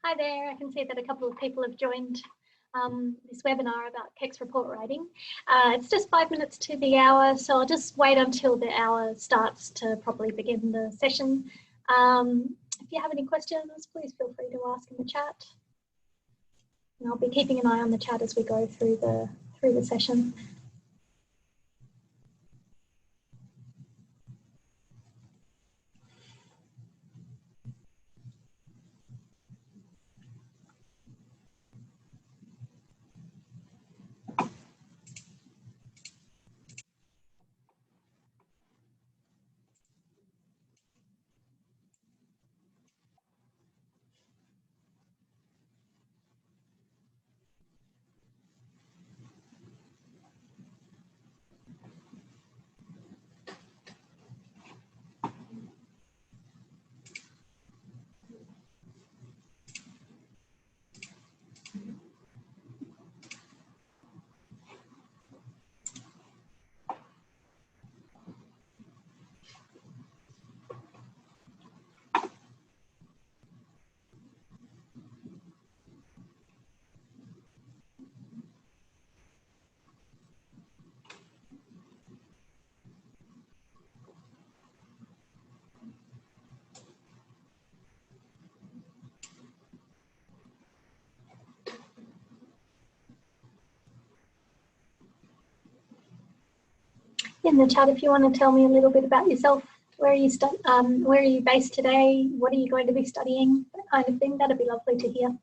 Hi there, I can see that a couple of people have joined this webinar about KEX report writing. It's just 5 minutes to the hour, so I'll just wait until the hour starts to properly begin the session. If you have any questions, please feel free to ask in the chat. And I'll be keeping an eye on the chat as we go through the session. In the chat, if you want to tell me a little bit about yourself, where are you based today, what are you going to be studying, that kind of thing, that'd be lovely to hear.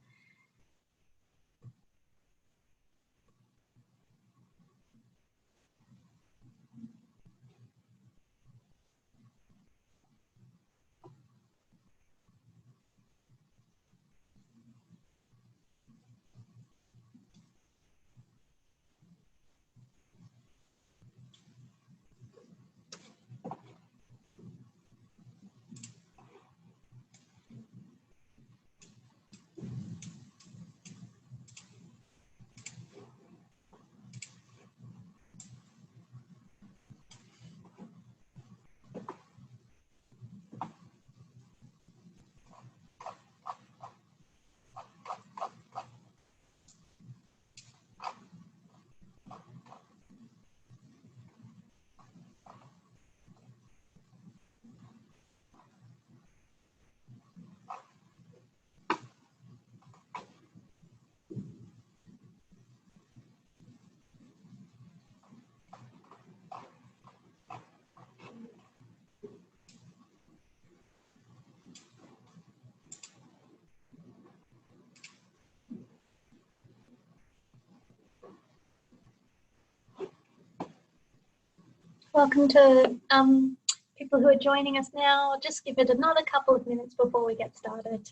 Welcome to people who are joining us now. I'll just give it another couple of minutes before we get started.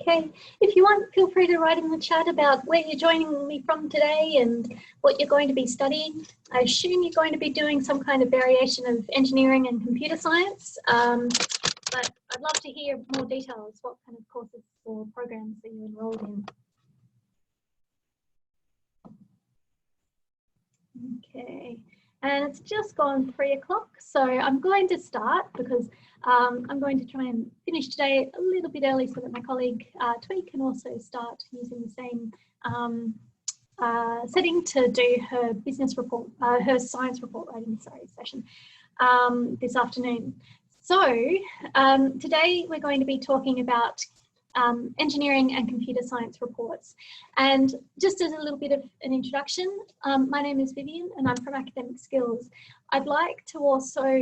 Okay, if you want, feel free to write in the chat about where you're joining me from today and what you're going to be studying. I assume you're going to be doing some kind of variation of engineering and computer science. but I'd love to hear more details. What kind of courses or programs are you enrolled in? Okay, and it's just gone 3 o'clock, so I'm going to start because I'm going to try and finish today a little bit early so that my colleague Twee can also start using the same setting to do her business report, her science report writing session this afternoon. So today we're going to be talking about engineering and computer science reports. And just as a little bit of an introduction, my name is Vivian and I'm from Academic Skills. I'd like to also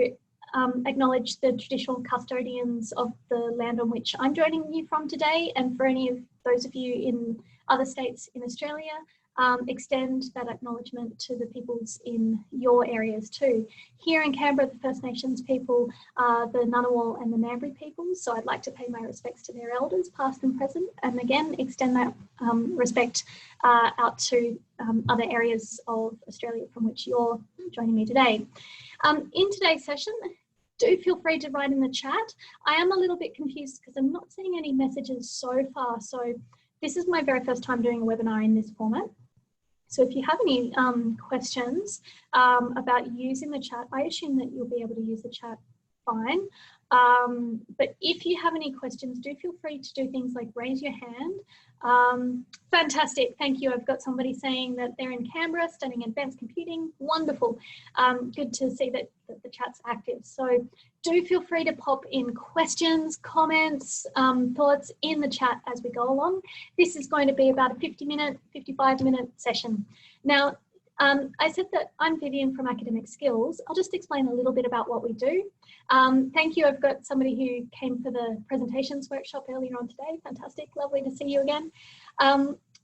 acknowledge the traditional custodians of the land on which I'm joining you from today, and for any of those of you in other states in Australia, extend that acknowledgement to the peoples in your areas too. Here in Canberra, the First Nations people are the Ngunnawal and the Ngambri peoples, so I'd like to pay my respects to their elders, past and present, and again extend that respect out to other areas of Australia from which you're joining me today. In today's session, do feel free to write in the chat. I am a little bit confused because I'm not seeing any messages so far, so this is my very first time doing a webinar in this format. So if you have any questions about using the chat, I assume that you'll be able to use the chat fine. But if you have any questions, do feel free to do things like raise your hand. Fantastic, thank you. I've got somebody saying that they're in Canberra studying advanced computing. Wonderful. Good to see that the chat's active. So do feel free to pop in questions, comments, thoughts in the chat as we go along. This is going to be about a 50-minute, 55-minute session. Now, I said that I'm Vivian from Academic Skills. I'll just explain a little bit about what we do. Thank you. I've got somebody who came for the presentations workshop earlier on today. Fantastic. Lovely to see you again.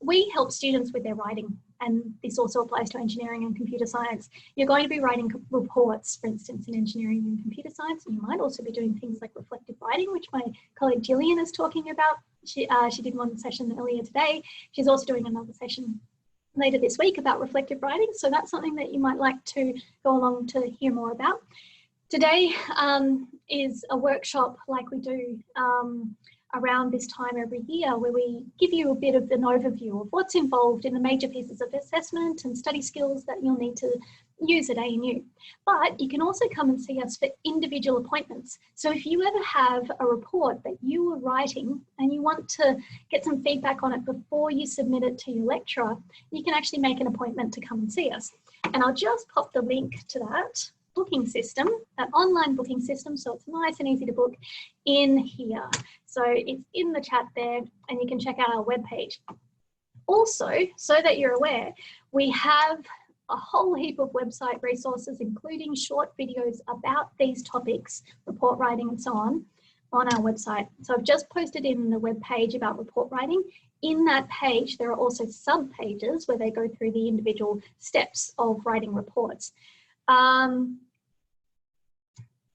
We help students with their writing, and this also applies to engineering and computer science. You're going to be writing reports, for instance, in engineering and computer science. You might also be doing things like reflective writing, which my colleague Gillian is talking about. She did one session earlier today. She's also doing another session later this week about reflective writing. So that's something that you might like to go along to hear more about. Today is a workshop like we do around this time every year, where we give you a bit of an overview of what's involved in the major pieces of assessment and study skills that you'll need to use at ANU. But you can also come and see us for individual appointments. So if you ever have a report that you are writing and you want to get some feedback on it before you submit it to your lecturer, you can actually make an appointment to come and see us. And I'll just pop the link to that booking system, that online booking system, so it's nice and easy to book, in here. So it's in the chat there, and you can check out our webpage. Also, so that you're aware, we have a whole heap of website resources, including short videos about these topics, report writing and so on our website. So I've just posted in the webpage about report writing. In that page, there are also sub-pages where they go through the individual steps of writing reports.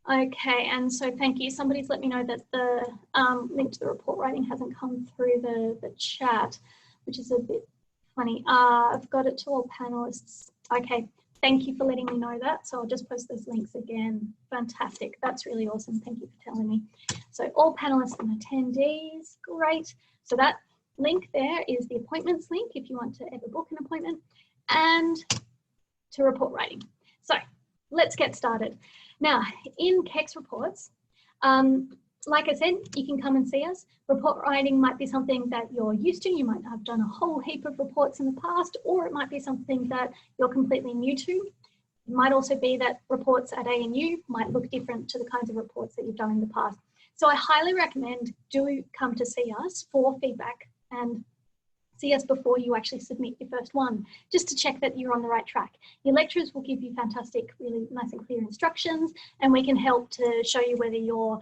Okay, and so thank you. Somebody's let me know that the link to the report writing hasn't come through the chat, which is a bit funny. I've got it to all panelists. Okay, thank you for letting me know that. So I'll just post those links again. Fantastic, that's really awesome. Thank you for telling me. So all panelists and attendees, great. So that link there is the appointments link if you want to ever book an appointment, and to report writing. So let's get started. Now, in KEX reports, like I said, you can come and see us. Report writing might be something that you're used to. You might have done a whole heap of reports in the past, or it might be something that you're completely new to. It might also be that reports at ANU might look different to the kinds of reports that you've done in the past. So I highly recommend do come to see us for feedback and see us before you actually submit your first one, just to check that you're on the right track. Your lecturers will give you fantastic, really nice and clear instructions, and we can help to show you whether you're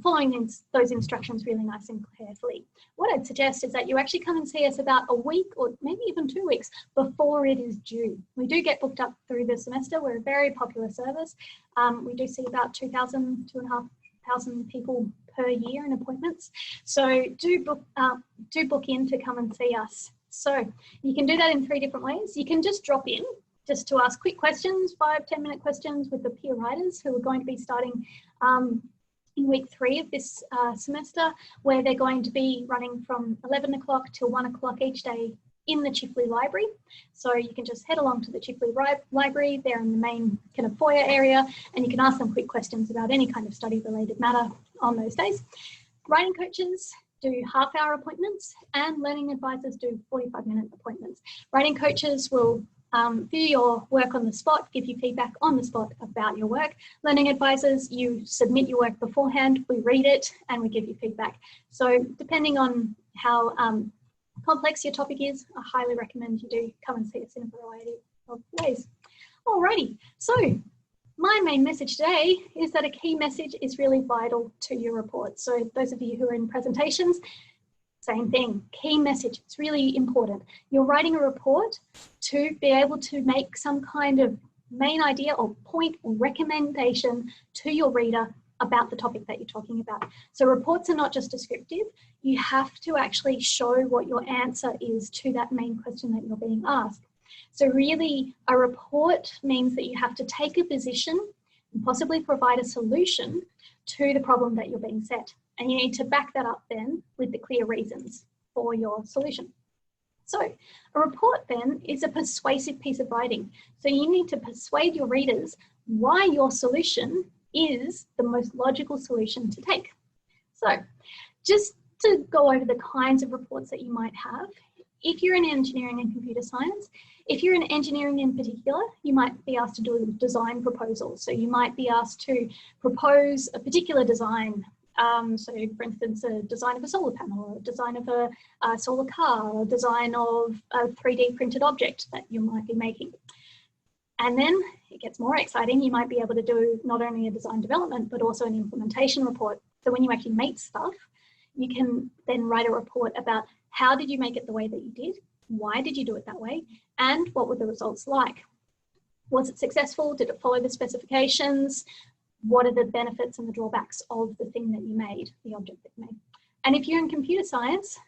following those instructions really nice and carefully. What I'd suggest is that you actually come and see us about a week or maybe even 2 weeks before it is due. We do get booked up through the semester. We're a very popular service. We do see about 2,000, 2,500 people per year in appointments. So do book in to come and see us. So you can do that in 3 different ways. You can just drop in just to ask quick questions, 5-10 minute questions with the peer writers who are going to be starting in week 3 of this semester, where they're going to be running from 11 o'clock till 1 o'clock each day in the Chifley Library. So you can just head along to the Chifley Library. They're in the main kind of foyer area, and you can ask them quick questions about any kind of study related matter on those days. Writing coaches do half-hour appointments, and learning advisors do 45-minute appointments. Writing coaches will view your work on the spot, give you feedback on the spot about your work. Learning advisors, you submit your work beforehand, we read it, and we give you feedback. So depending on how complex your topic is, I highly recommend you do come and see us in a variety of ways. Alrighty, so my main message today is that a key message is really vital to your report. So those of you who are in presentations, same thing, key message, it's really important. You're writing a report to be able to make some kind of main idea or point or recommendation to your reader about the topic that you're talking about. So reports are not just descriptive, you have to actually show what your answer is to that main question that you're being asked. So really, a report means that you have to take a position and possibly provide a solution to the problem that you're being set. And you need to back that up then with the clear reasons for your solution. So a report then is a persuasive piece of writing. So you need to persuade your readers why your solution is the most logical solution to take. So just to go over the kinds of reports that you might have, if you're in engineering and computer science, if you're in engineering in particular, you might be asked to do a design proposal. So you might be asked to propose a particular design. So for instance, a design of a solar panel, or a design of a solar car, or a design of a 3D printed object that you might be making. And then it gets more exciting. You might be able to do not only a design development, but also an implementation report. So when you actually make stuff, you can then write a report about how did you make it the way that you did? Why did you do it that way? And what were the results like? Was it successful? Did it follow the specifications? What are the benefits and the drawbacks of the thing that you made, the object that you made? And if you're in computer science,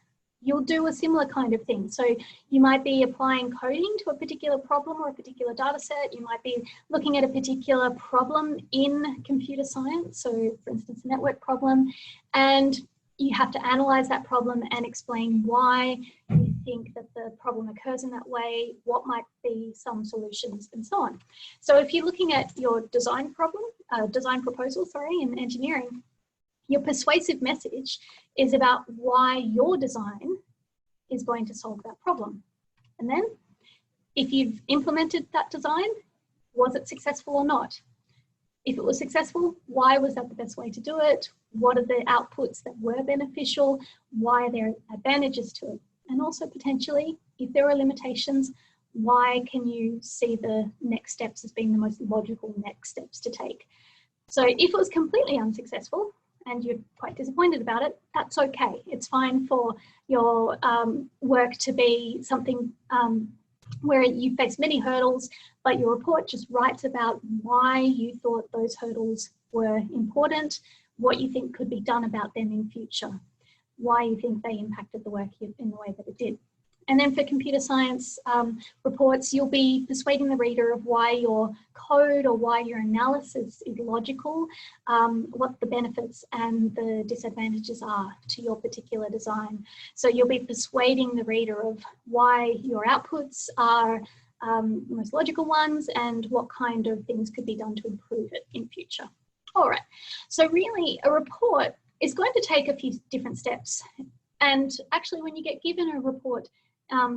you'll do a similar kind of thing. So you might be applying coding to a particular problem or a particular data set. You might be looking at a particular problem in computer science. So for instance, a network problem, and you have to analyze that problem and explain why you think that the problem occurs in that way, what might be some solutions, and so on. So if you're looking at your design proposal, in engineering, your persuasive message is about why your design is going to solve that problem. And then if you've implemented that design, was it successful or not? If it was successful, why was that the best way to do it? What are the outputs that were beneficial? Why are there advantages to it? And also potentially, if there are limitations, why can you see the next steps as being the most logical next steps to take? So if it was completely unsuccessful and you're quite disappointed about it, that's okay. It's fine for your work to be something where you face many hurdles, but your report just writes about why you thought those hurdles were important, what you think could be done about them in future, why you think they impacted the work in the way that it did. And then for computer science reports, you'll be persuading the reader of why your code or why your analysis is logical, what the benefits and the disadvantages are to your particular design. So you'll be persuading the reader of why your outputs are the most logical ones and what kind of things could be done to improve it in future. All right, so really a report is going to take a few different steps. And actually when you get given a report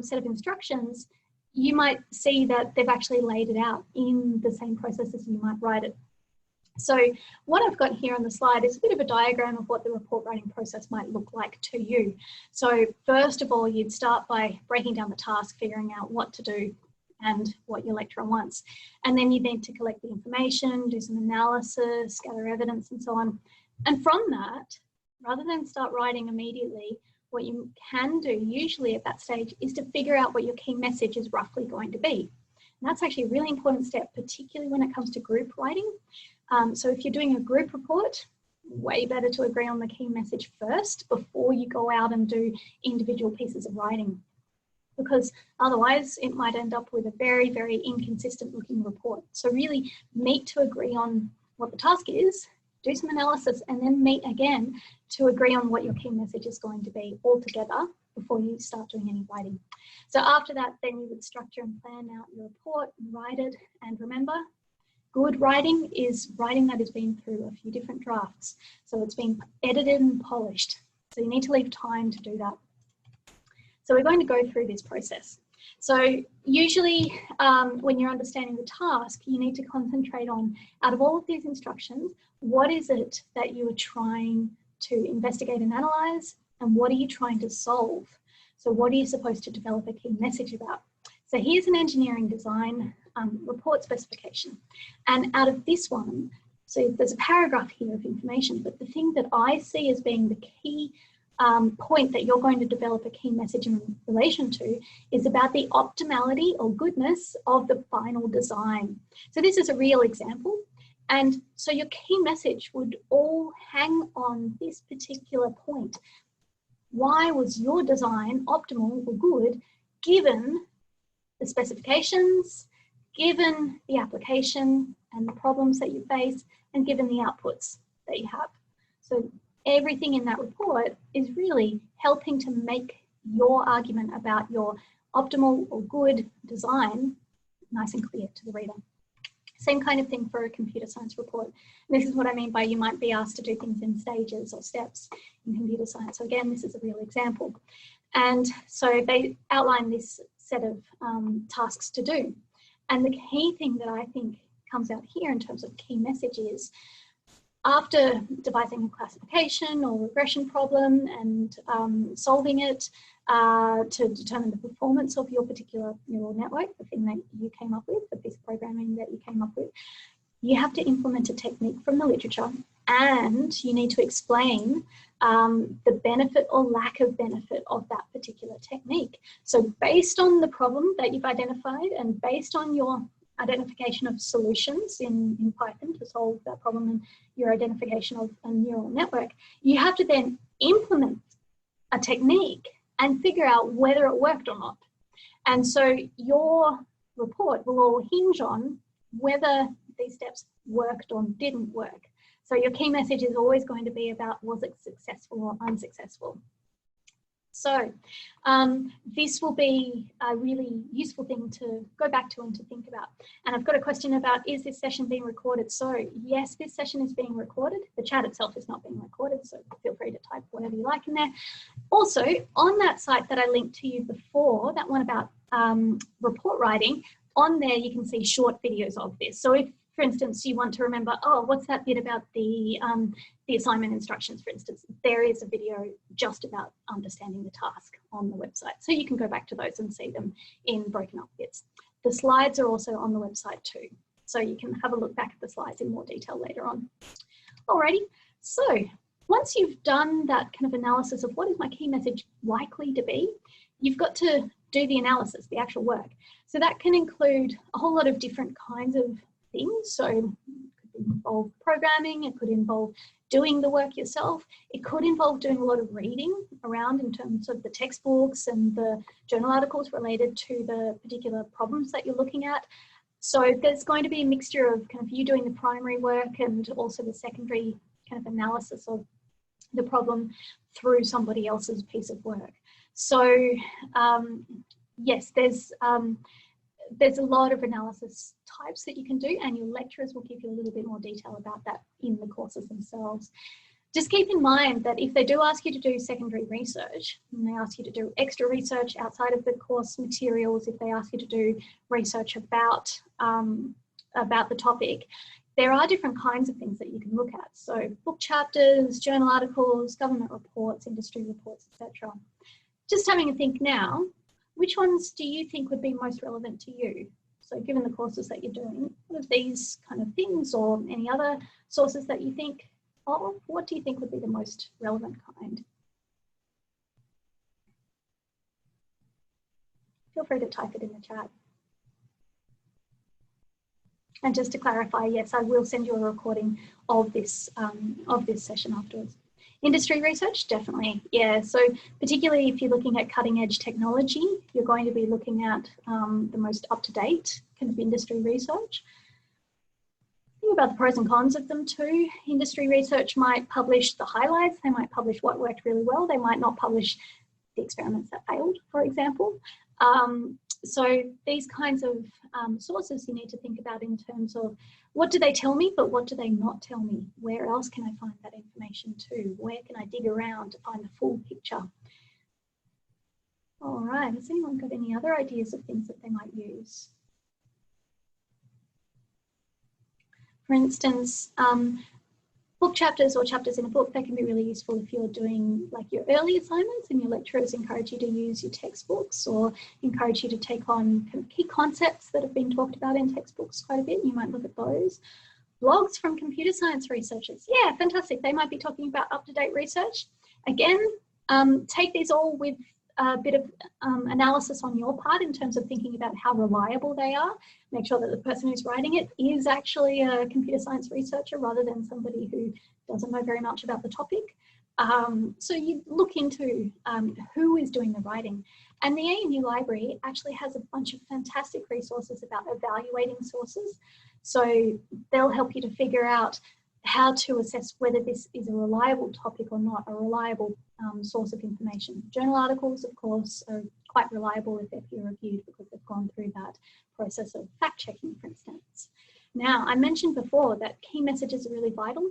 set of instructions, you might see that they've actually laid it out in the same process as you might write it. So what I've got here on the slide is a bit of a diagram of what the report writing process might look like to you. So first of all, you'd start by breaking down the task, figuring out what to do and what your lecturer wants. And then you need to collect the information, do some analysis, gather evidence and so on. And from that, rather than start writing immediately, what you can do usually at that stage is to figure out what your key message is roughly going to be. And that's actually a really important step, particularly when it comes to group writing. So if you're doing a group report, way better to agree on the key message first before you go out and do individual pieces of writing, because otherwise it might end up with a very, very inconsistent looking report. So really meet to agree on what the task is do some analysis, and then meet again to agree on what your key message is going to be all together before you start doing any writing. So after that, then you would structure and plan out your report, write it, and remember, good writing is writing that has been through a few different drafts. So it's been edited and polished. So you need to leave time to do that. So we're going to go through this process. So usually when you're understanding the task, you need to concentrate on, out of all of these instructions, what is it that you are trying to investigate and analyze, and what are you trying to solve? So what are you supposed to develop a key message about? So here's an engineering design report specification. And out of this one, so there's a paragraph here of information, but the thing that I see as being the key point that you're going to develop a key message in relation to is about the optimality or goodness of the final design. So this is a real example. And so your key message would all hang on this particular point. Why was your design optimal or good given the specifications, given the application and the problems that you face, and given the outputs that you have? So everything in that report is really helping to make your argument about your optimal or good design nice and clear to the reader. Same kind of thing for a computer science report. And this is what I mean by you might be asked to do things in stages or steps in computer science. So again, this is a real example. And so they outline this set of tasks to do. And the key thing that I think comes out here in terms of key message is, after devising a classification or regression problem and solving it to determine the performance of your particular neural network, the thing that you came up with, the piece of programming that you came up with, you have to implement a technique from the literature, and you need to explain the benefit or lack of benefit of that particular technique. So based on the problem that you've identified and based on your identification of solutions in Python to solve that problem and your identification of a neural network, you have to then implement a technique and figure out whether it worked or not. And so your report will all hinge on whether these steps worked or didn't work. So your key message is always going to be about, was it successful or unsuccessful? So this will be a really useful thing to go back to and to think about. And I've got a question about, is this session being recorded? So yes, this session is being recorded. The chat itself is not being recorded, so feel free to type whatever you like in there. Also, on that site that I linked to you before, that one about report writing, on there you can see short videos of this. So if, for instance, you want to remember, oh, what's that bit about the assignment instructions, for instance, there is a video just about understanding the task on the website. So you can go back to those and see them in broken up bits. The slides are also on the website too. So you can have a look back at the slides in more detail later on. Alrighty, so once you've done that kind of analysis of what is my key message likely to be, you've got to do the analysis, the actual work. So that can include a whole lot of different kinds of things. So it could involve programming, it could involve doing the work yourself, it could involve doing a lot of reading around in terms of the textbooks and the journal articles related to the particular problems that you're looking at. So there's going to be a mixture of kind of you doing the primary work and also the secondary kind of analysis of the problem through somebody else's piece of work. So yes, there's a lot of analysis types that you can do, and your lecturers will give you a little bit more detail about that in the courses themselves. Just keep in mind that if they do ask you to do secondary research, and they ask you to do extra research outside of the course materials, if they ask you to do research about the topic, there are different kinds of things that you can look at. So book chapters, journal articles, government reports, industry reports, etc. Just having a think now, which ones do you think would be most relevant to you? So given the courses that you're doing, what of these kind of things or any other sources that you think, oh, what do you think would be the most relevant kind? Feel free to type it in the chat. And just to clarify, yes, I will send you a recording of this session afterwards. Industry research, definitely, yeah. So particularly if you're looking at cutting edge technology, you're going to be looking at the most up-to-date kind of industry research. Think about the pros and cons of them too. Industry research might publish the highlights, they might publish what worked really well, they might not publish the experiments that failed, for example. So these kinds of sources you need to think about in terms of what do they tell me, but what do they not tell me? Where else can I find that information too? Where can I dig around to find the full picture? All right, has anyone got any other ideas of things that they might use? For instance, book chapters or chapters in a book, they can be really useful if you're doing like your early assignments and your lecturers encourage you to use your textbooks or encourage you to take on kind of key concepts that have been talked about in textbooks quite a bit. You might look at those. Blogs from computer science researchers. Yeah, fantastic. They might be talking about up-to-date research. Again, take these all with a bit of analysis on your part in terms of thinking about how reliable they are. Make sure that the person who's writing it is actually a computer science researcher rather than somebody who doesn't know very much about the topic. So you look into who is doing the writing. And the ANU library actually has a bunch of fantastic resources about evaluating sources. So they'll help you to figure out how to assess whether this is a reliable topic or not, a reliable source of information. Journal articles, of course, are quite reliable if they're peer reviewed because they've gone through that process of fact checking, for instance. Now, I mentioned before that key messages are really vital.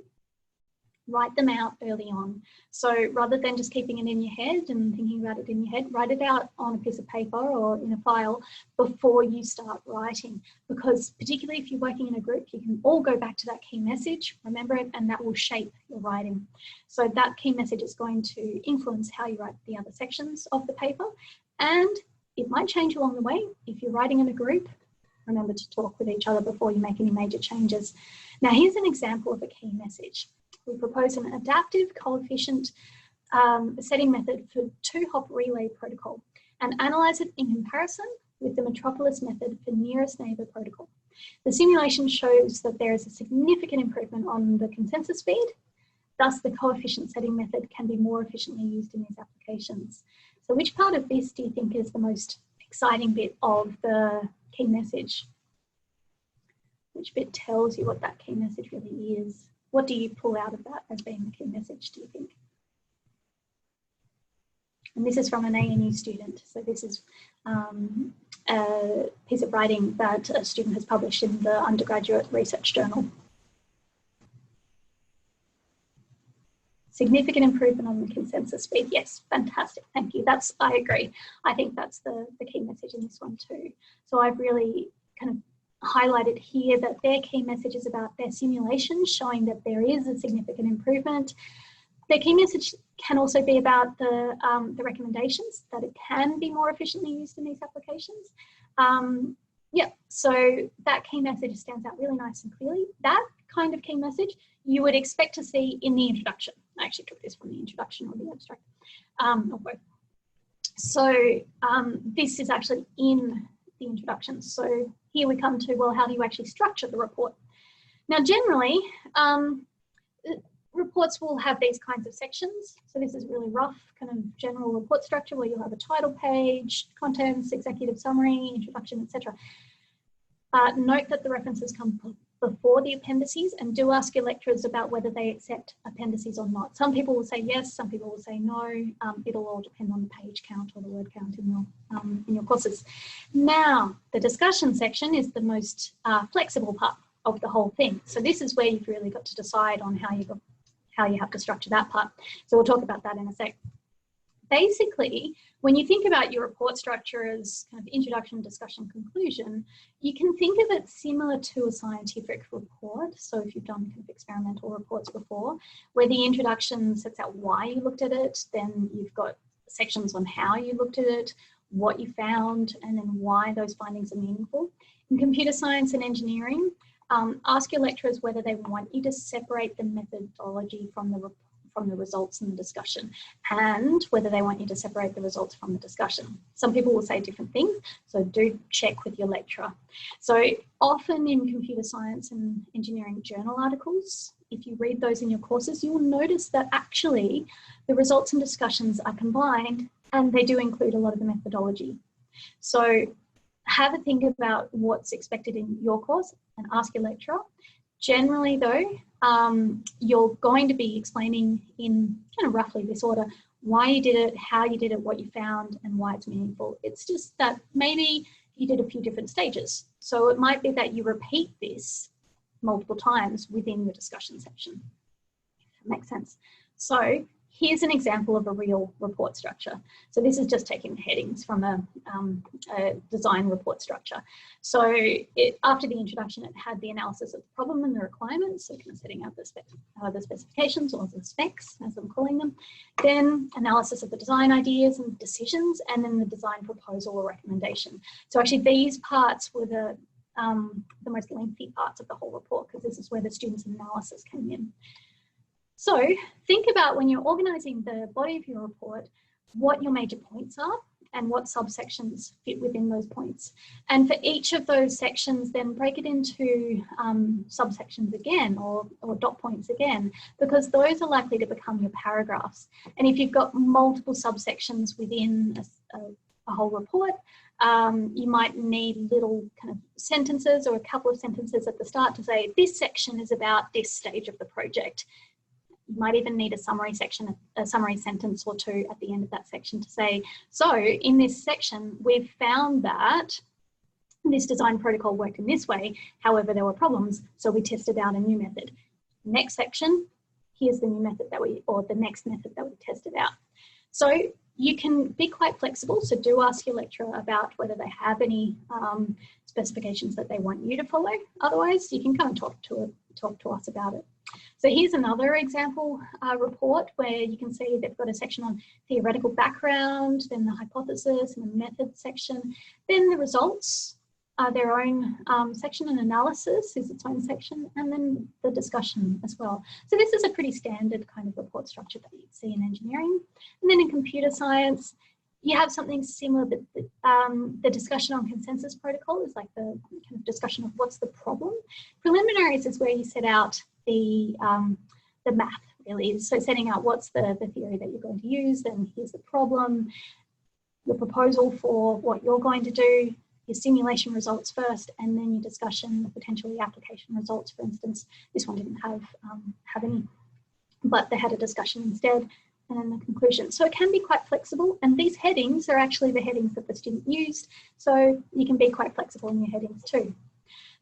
Write them out early on. So rather than just keeping it in your head and thinking about it in your head, write it out on a piece of paper or in a file before you start writing. Because particularly if you're working in a group, you can all go back to that key message, remember it, and that will shape your writing. So that key message is going to influence how you write the other sections of the paper. And it might change along the way. If you're writing in a group, remember to talk with each other before you make any major changes. Now, here's an example of a key message. We propose an adaptive coefficient setting method for two-hop relay protocol and analyze it in comparison with the Metropolis method for nearest neighbor protocol. The simulation shows that there is a significant improvement on the consensus speed. Thus, the coefficient setting method can be more efficiently used in these applications. So which part of this do you think is the most exciting bit of the key message? Which bit tells you what that key message really is? What do you pull out of that as being the key message, do you think? And this is from an ANU student. So this is a piece of writing that a student has published in the undergraduate research journal. Significant improvement on the consensus speed. Yes, fantastic. Thank you. I agree. I think that's the key message in this one too. So I've really kind of highlighted here that their key message is about their simulation, showing that there is a significant improvement. Their key message can also be about the recommendations, that it can be more efficiently used in these applications. Yeah, so that key message stands out really nice and clearly. That kind of key message you would expect to see in the introduction. I actually took this from the introduction or the abstract, or both. So this is actually in the introduction. So here we come to, well, how do you actually structure the report? Now, generally, reports will have these kinds of sections. So this is really rough kind of general report structure where you'll have a title page, contents, executive summary, introduction, etc. Note that the references come before the appendices, and do ask your lecturers about whether they accept appendices or not. Some people will say yes, some people will say no. It'll all depend on the page count or the word count in your courses. Now, the discussion section is the most flexible part of the whole thing. So this is where you've really got to decide on how you have to structure that part. So we'll talk about that in a sec. Basically, when you think about your report structure as kind of introduction, discussion, conclusion, you can think of it similar to a scientific report. So if you've done kind of experimental reports before, where the introduction sets out why you looked at it, then you've got sections on how you looked at it, what you found, and then why those findings are meaningful. In computer science and engineering, ask your lecturers whether they want you to separate the methodology from the results in the discussion, and whether they want you to separate the results from the discussion. Some people will say different things, so do check with your lecturer. So often in computer science and engineering journal articles, if you read those in your courses, you will notice that actually the results and discussions are combined, and they do include a lot of the methodology. So have a think about what's expected in your course and ask your lecturer. Generally though, you're going to be explaining in kind of roughly this order why you did it, how you did it, what you found, and why it's meaningful. It's just that maybe you did a few different stages. So it might be that you repeat this multiple times within your discussion section. If that makes sense. So here's an example of a real report structure. So this is just taking the headings from a design report structure. So after the introduction, it had the analysis of the problem and the requirements, so kind of setting out the specifications, or the specs, as I'm calling them. Then analysis of the design ideas and decisions, and then the design proposal or recommendation. So actually these parts were the most lengthy parts of the whole report, because this is where the students' analysis came in. So think about, when you're organising the body of your report, what your major points are and what subsections fit within those points. And for each of those sections, then break it into subsections again, or dot points again, because those are likely to become your paragraphs. And if you've got multiple subsections within a whole report, you might need little kind of sentences or a couple of sentences at the start to say, this section is about this stage of the project. You might even need a summary section, a summary sentence or two at the end of that section to say, so in this section, we've found that this design protocol worked in this way. However, there were problems, so we tested out a new method. Next section, here's the new method or the next method that we tested out. So you can be quite flexible. So do ask your lecturer about whether they have any specifications that they want you to follow. Otherwise, you can come and talk to us about it. So here's another example report where you can see they've got a section on theoretical background, then the hypothesis and the method section, then the results are their own section, and analysis is its own section, and then the discussion as well. So this is a pretty standard kind of report structure that you'd see in engineering. And then in computer science, you have something similar, but the discussion on consensus protocol is like the kind of discussion of what's the problem. Preliminaries is where you set out the math, really. So setting out what's the theory that you're going to use, then here's the problem, the proposal for what you're going to do, your simulation results first, and then your discussion, potentially application results. For instance, this one didn't have any, but they had a discussion instead, and then the conclusion. So it can be quite flexible, and these headings are actually the headings that the student used, so you can be quite flexible in your headings too.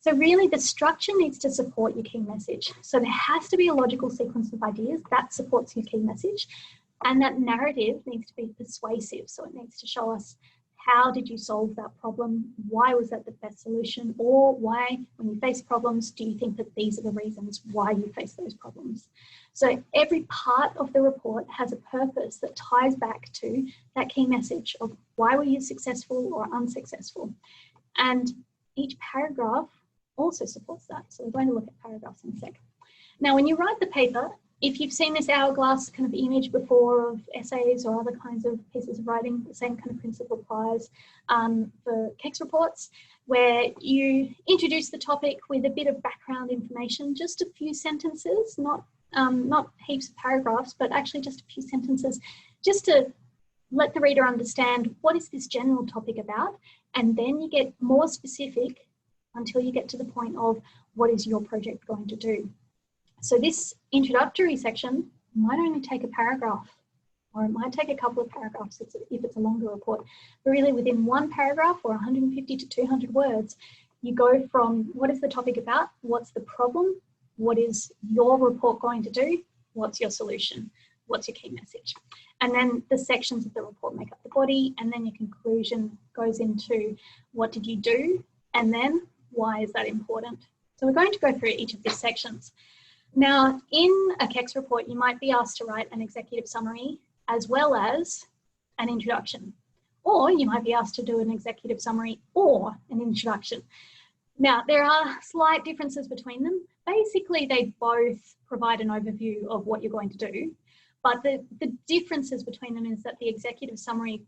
So really the structure needs to support your key message. So there has to be a logical sequence of ideas that supports your key message, and that narrative needs to be persuasive. So it needs to show us, how did you solve that problem? Why was that the best solution? Or why, when you face problems, do you think that these are the reasons why you face those problems? So every part of the report has a purpose that ties back to that key message of why were you successful or unsuccessful? And each paragraph also supports that. So we're going to look at paragraphs in a sec. Now, when you write the paper, if you've seen this hourglass kind of image before of essays or other kinds of pieces of writing, the same kind of principle applies for KEX reports, where you introduce the topic with a bit of background information, just a few sentences, not heaps of paragraphs, but actually just a few sentences, just to let the reader understand what is this general topic about, and then you get more specific until you get to the point of what is your project going to do. So this introductory section might only take a paragraph, or it might take a couple of paragraphs if it's a longer report. But really within one paragraph or 150 to 200 words, you go from what is the topic about, what's the problem, what is your report going to do, what's your solution, what's your key message. And then the sections of the report make up the body, and then your conclusion goes into what did you do, and then why is that important. So we're going to go through each of these sections. Now, in a KEX report, you might be asked to write an executive summary as well as an introduction, or you might be asked to do an executive summary or an introduction. Now, there are slight differences between them. Basically, they both provide an overview of what you're going to do, but the differences between them is that the executive summary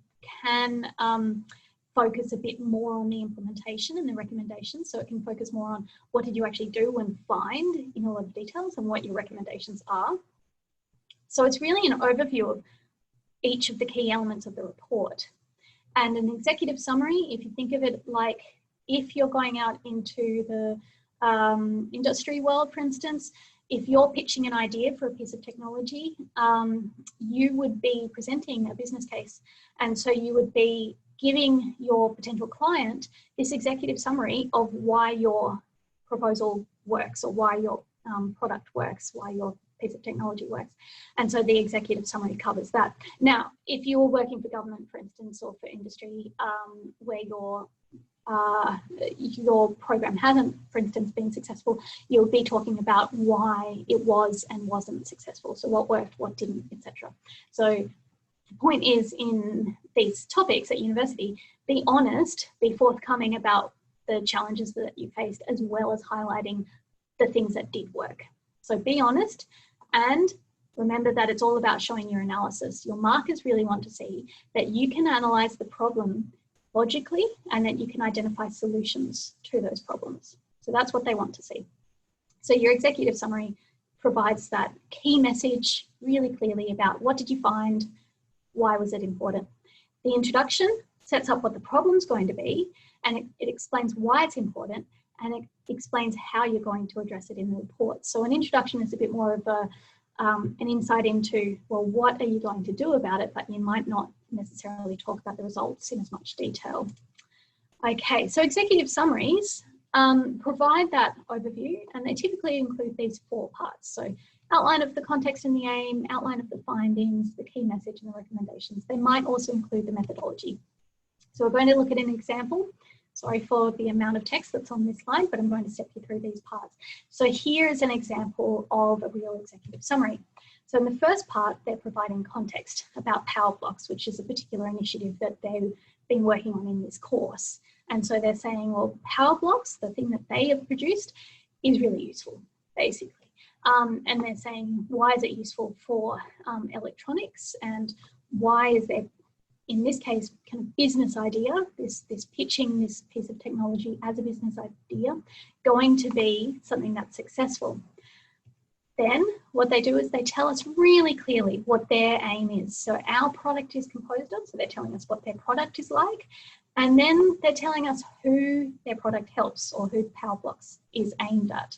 can focus a bit more on the implementation and the recommendations. So it can focus more on what did you actually do and find in a lot of details and what your recommendations are. So it's really an overview of each of the key elements of the report. And an executive summary, if you think of it like if you're going out into the industry world, for instance, if you're pitching an idea for a piece of technology, you would be presenting a business case. And so you would be giving your potential client this executive summary of why your proposal works, or why your product works, why your piece of technology works. And so the executive summary covers that. Now, if you're working for government, for instance, or for industry, where your program hasn't, for instance, been successful, you'll be talking about why it was and wasn't successful. So what worked, what didn't, etc. So the point is, in these topics at university, be honest, be forthcoming about the challenges that you faced, as well as highlighting the things that did work. So be honest, and remember that it's all about showing your analysis. Your markers really want to see that you can analyze the problem logically, and that you can identify solutions to those problems. So that's what they want to see. So your executive summary provides that key message really clearly about what did you find, why was it important. The introduction sets up what the problem's going to be, and it explains why it's important, and it explains how you're going to address it in the report. So an introduction is a bit more of an insight into, well, what are you going to do about it, but you might not necessarily talk about the results in as much detail. Okay, so executive summaries provide that overview, and they typically include these 4 parts. So outline of the context and the aim, outline of the findings, the key message, and the recommendations. They might also include the methodology. So we're going to look at an example. Sorry for the amount of text that's on this slide, but I'm going to step you through these parts. So here is an example of a real executive summary. So in the first part, they're providing context about Power Blocks, which is a particular initiative that they've been working on in this course. And so they're saying, well, Power Blocks, the thing that they have produced, is really useful, basically. And they're saying, why is it useful for electronics, and why is there, in this case, kind of business idea, this pitching this piece of technology as a business idea, going to be something that's successful. Then what they do is they tell us really clearly what their aim is. So our product is composed of, so they're telling us what their product is like, and then they're telling us who their product helps, or who Power Blocks is aimed at,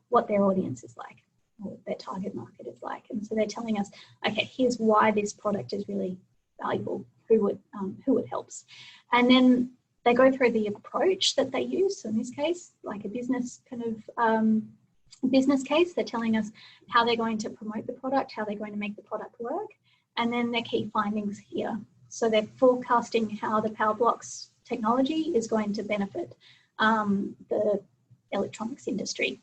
what their audience is like, or what their target market is like. And so they're telling us, okay, here's why this product is really valuable, who it helps. And then they go through the approach that they use. So in this case, like a business kind of business case, they're telling us how they're going to promote the product, how they're going to make the product work, and then their key findings here. So they're forecasting how the Power Blocks technology is going to benefit the electronics industry.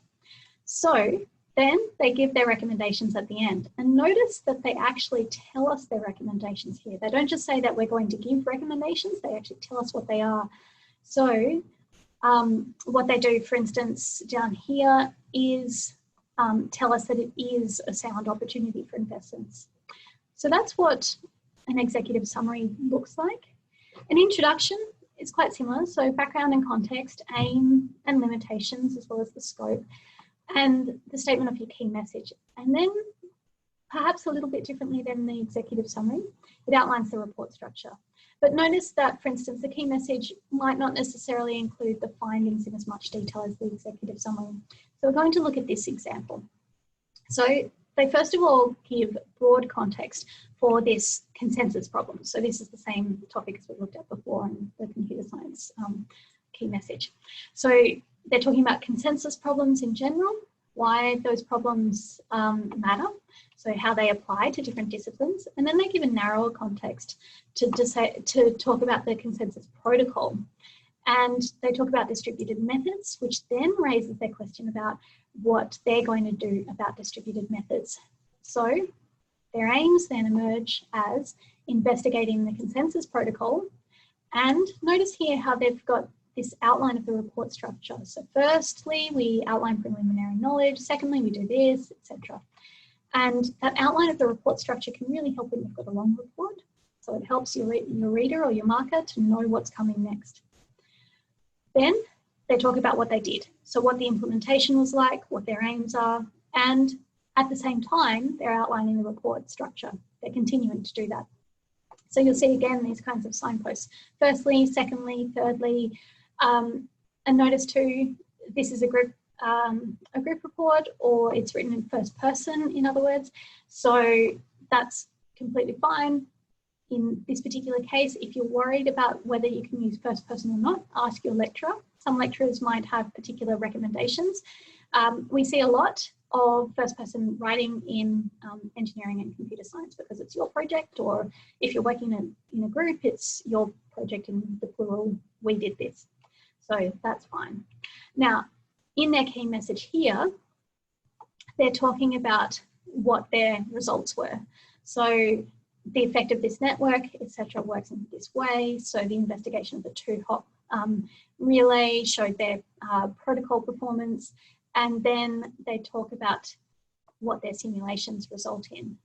So then they give their recommendations at the end, and notice that they actually tell us their recommendations here. They don't just say that we're going to give recommendations, they actually tell us what they are. So what they do, for instance, down here is tell us that it is a sound opportunity for investments. So that's what an executive summary looks like. An introduction is quite similar. So background and context, aim and limitations, as well as the scope, and the statement of your key message. And then perhaps a little bit differently than the executive summary, it outlines the report structure. But notice that, for instance, the key message might not necessarily include the findings in as much detail as the executive summary. So we're going to look at this example. So they first of all give broad context for this consensus problem. So this is the same topic as we looked at before in the computer science key message. So they're talking about consensus problems in general, why those problems matter, so how they apply to different disciplines, and then they give a narrower context to talk about the consensus protocol. And they talk about distributed methods, which then raises their question about what they're going to do about distributed methods. So their aims then emerge as investigating the consensus protocol. And notice here how they've got this outline of the report structure. So firstly, we outline preliminary knowledge. Secondly, we do this, etc. And that outline of the report structure can really help when you've got a long report. So it helps your reader or your marker to know what's coming next. Then they talk about what they did. So what the implementation was like, what their aims are, and at the same time, they're outlining the report structure. They're continuing to do that. So you'll see again these kinds of signposts. Firstly, secondly, thirdly, and notice too, this is a group a group report, or it's written in first person, in other words. So that's completely fine. In this particular case, if you're worried about whether you can use first person or not, ask your lecturer. Some lecturers might have particular recommendations. We see a lot of first person writing in engineering and computer science because it's your project, or if you're working in a group, it's your project in the plural, we did this. So that's fine. Now, in their key message here, they're talking about what their results were. So the effect of this network, etc., works in this way. So the investigation of the two-hop relay showed their protocol performance, and then they talk about what their simulations result in.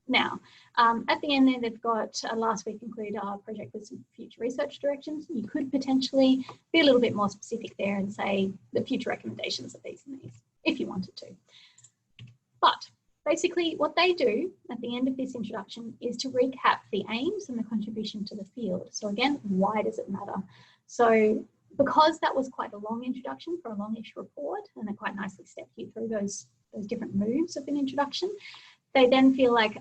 Now, at the end there, they've got last week included our project with some future research directions. You could potentially be a little bit more specific there and say the future recommendations are these and these, if you wanted to. But basically what they do at the end of this introduction is to recap the aims and the contribution to the field. So again, why does it matter? So because that was quite a long introduction for a longish report, and they quite nicely stepped you through those different moves of an introduction, they then feel like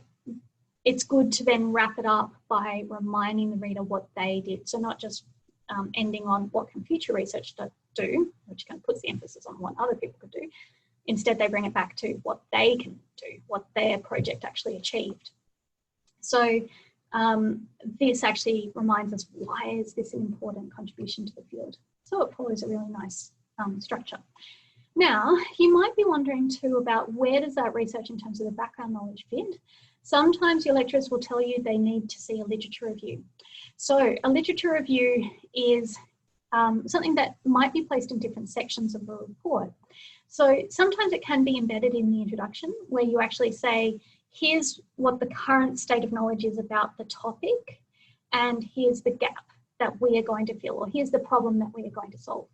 it's good to then wrap it up by reminding the reader what they did. So not just ending on what can future research do, which kind of puts the emphasis on what other people could do. Instead, they bring it back to what they can do, what their project actually achieved. So this actually reminds us, why is this an important contribution to the field? So it follows a really nice structure. Now, you might be wondering too about where does that research in terms of the background knowledge fit? Sometimes your lecturers will tell you they need to see a literature review. So a literature review is something that might be placed in different sections of a report. So sometimes it can be embedded in the introduction where you actually say, here's what the current state of knowledge is about the topic, and here's the gap that we are going to fill, or here's the problem that we are going to solve.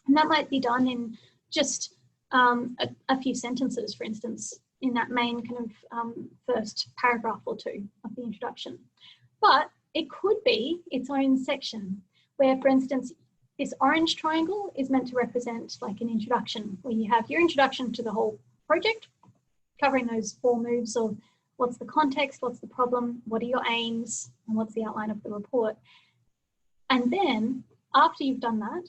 And that might be done in just a few sentences, for instance, in that main kind of first paragraph or two of the introduction. But it could be its own section where, for instance, this orange triangle is meant to represent like an introduction, where you have your introduction to the whole project, covering those 4 moves of what's the context, what's the problem, what are your aims, and what's the outline of the report. And then after you've done that,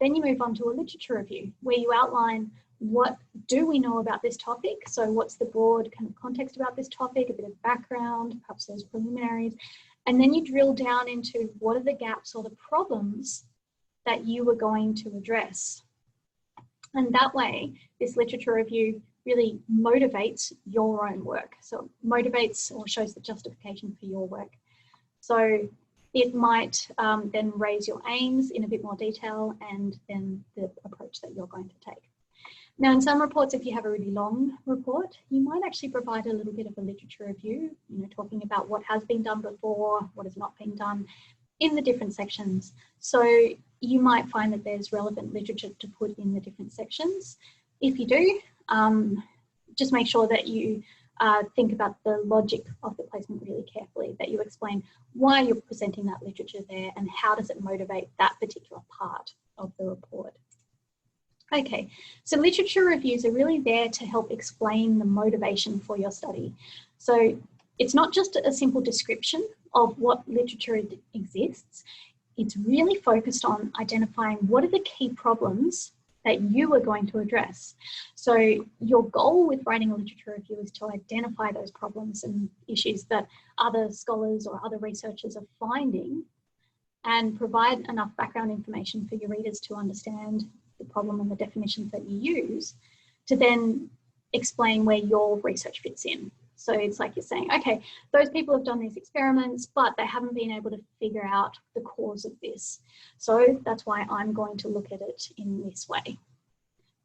then you move on to a literature review where you outline what do we know about this topic. So what's the broad kind of context about this topic, a bit of background, perhaps those preliminaries. And then you drill down into what are the gaps or the problems that you were going to address. And that way, this literature review really motivates your own work. So it motivates or shows the justification for your work. So it might then raise your aims in a bit more detail, and then the approach that you're going to take. Now, in some reports, if you have a really long report, you might actually provide a little bit of a literature review, talking about what has been done before, what has not been done in the different sections. So you might find that there's relevant literature to put in the different sections. If you do, just make sure that you think about the logic of the placement really carefully, that you explain why you're presenting that literature there and how does it motivate that particular part of the report. Okay, so literature reviews are really there to help explain the motivation for your study. So it's not just a simple description of what literature exists. It's really focused on identifying what are the key problems that you are going to address. So your goal with writing a literature review is to identify those problems and issues that other scholars or other researchers are finding, and provide enough background information for your readers to understand the problem and the definitions that you use, to then explain where your research fits in. So it's like you're saying, okay, those people have done these experiments, but they haven't been able to figure out the cause of this. So that's why I'm going to look at it in this way.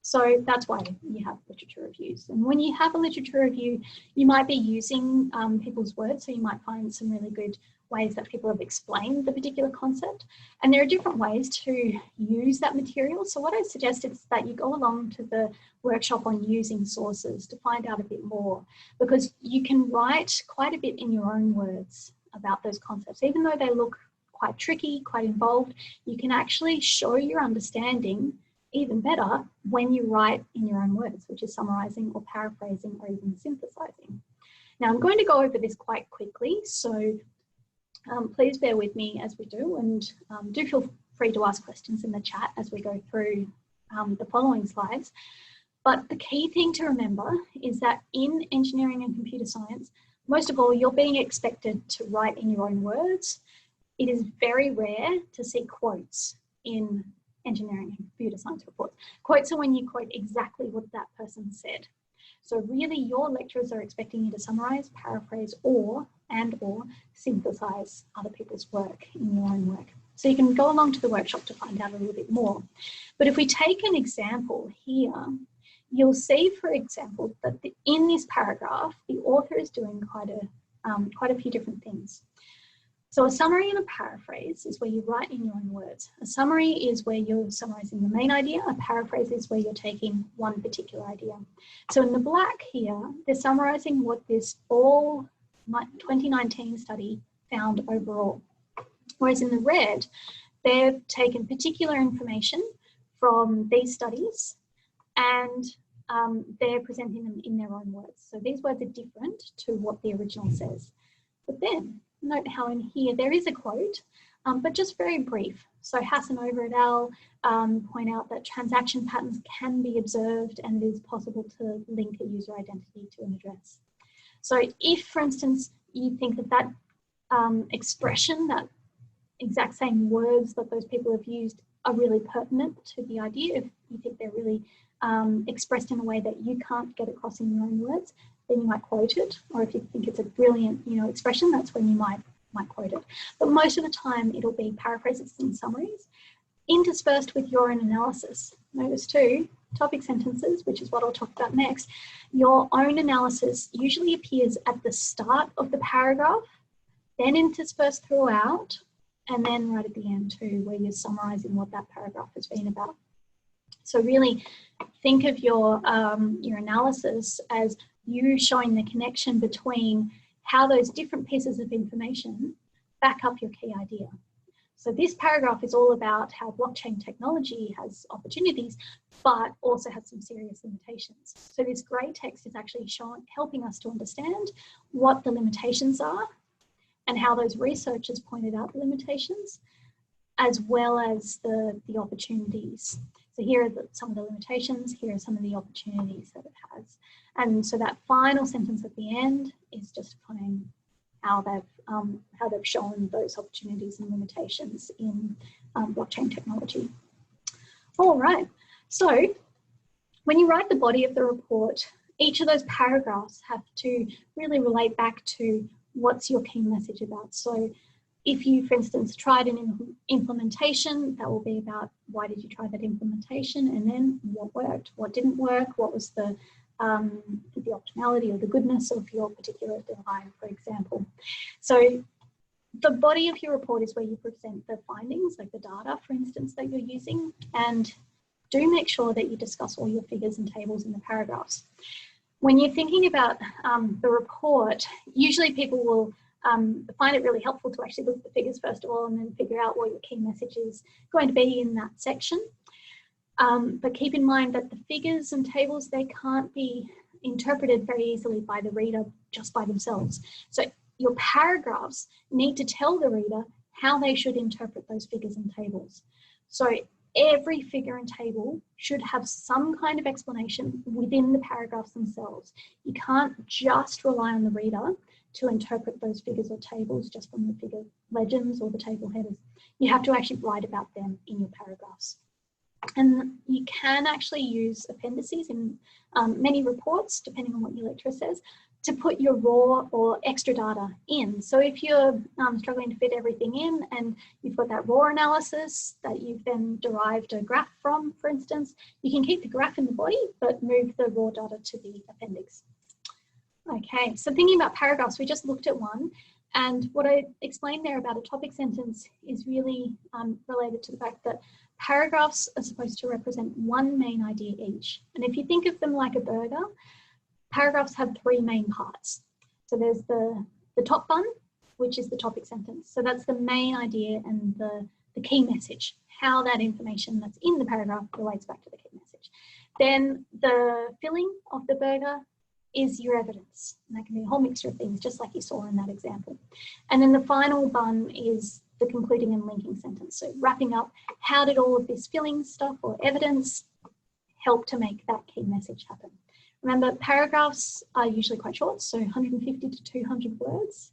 So that's why you have literature reviews. And when you have a literature review, you might be using people's words. So you might find some really good ways that people have explained the particular concept. And there are different ways to use that material. So what I suggest is that you go along to the workshop on using sources to find out a bit more, because you can write quite a bit in your own words about those concepts. Even though they look quite tricky, quite involved, you can actually show your understanding even better when you write in your own words, which is summarizing or paraphrasing or even synthesizing. Now, I'm going to go over this quite quickly, so please bear with me as we do, and do feel free to ask questions in the chat as we go through the following slides. But the key thing to remember is that in engineering and computer science, most of all, you're being expected to write in your own words. It is very rare to see quotes in engineering and computer science reports. Quotes are when you quote exactly what that person said. So really your lecturers are expecting you to summarize, paraphrase, or synthesize other people's work in your own work. So you can go along to the workshop to find out a little bit more. But if we take an example here, you'll see, for example, that in this paragraph, the author is doing quite a few different things. So a summary and a paraphrase is where you write in your own words. A summary is where you're summarizing the main idea. A paraphrase is where you're taking one particular idea. So in the black here, they're summarizing what this all 2019 study found overall. Whereas in the red, they've taken particular information from these studies and they're presenting them in their own words. So these words are different to what the original says. But then, note how in here there is a quote, but just very brief. So Hassanova et al. Point out that transaction patterns can be observed and it is possible to link a user identity to an address. So if, for instance, you think that expression, that exact same words that those people have used are really pertinent to the idea, if you think they're really expressed in a way that you can't get across in your own words, then you might quote it. Or if you think it's a brilliant, expression, that's when you might quote it. But most of the time, it'll be paraphrases and summaries interspersed with your own analysis. Notice too, topic sentences, which is what I'll talk about next. Your own analysis usually appears at the start of the paragraph, then interspersed throughout, and then right at the end too, where you're summarizing what that paragraph has been about. So really think of your analysis as you showing the connection between how those different pieces of information back up your key idea. So this paragraph is all about how blockchain technology has opportunities, but also has some serious limitations. So this grey text is actually helping us to understand what the limitations are and how those researchers pointed out the limitations, as well as the opportunities. So here are some of the limitations, here are some of the opportunities that it has. And so that final sentence at the end is justifying how they've shown those opportunities and limitations in blockchain technology. All right, so when you write the body of the report, each of those paragraphs have to really relate back to what's your key message about. So if you, for instance, tried an implementation, that will be about why did you try that implementation, and then what worked, what didn't work, what was the optimality or the goodness of your particular design, for example. So the body of your report is where you present the findings, like the data, for instance, that you're using, and do make sure that you discuss all your figures and tables in the paragraphs. When you're thinking about the report, usually people will find it really helpful to actually look at the figures first of all and then figure out what your key message is going to be in that section. But keep in mind that the figures and tables, they can't be interpreted very easily by the reader just by themselves. So your paragraphs need to tell the reader how they should interpret those figures and tables. So every figure and table should have some kind of explanation within the paragraphs themselves. You can't just rely on the reader to interpret those figures or tables just from the figure legends or the table headers. You have to actually write about them in your paragraphs. And you can actually use appendices in many reports, depending on what your lecturer says, to put your raw or extra data in. So if you're struggling to fit everything in and you've got that raw analysis that you've then derived a graph from, for instance, you can keep the graph in the body, but move the raw data to the appendix. Okay, so thinking about paragraphs, we just looked at one, and what I explained there about a topic sentence is really related to the fact that paragraphs are supposed to represent one main idea each. And if you think of them like a burger, paragraphs have three main parts. So there's the top bun, which is the topic sentence. So that's the main idea and the the key message, how that information that's in the paragraph relates back to the key message. Then the filling of the burger is your evidence. And that can be a whole mixture of things, just like you saw in that example. And then the final bun is the concluding and linking sentence. So wrapping up, how did all of this filling stuff or evidence help to make that key message happen? Remember, paragraphs are usually quite short, so 150 to 200 words.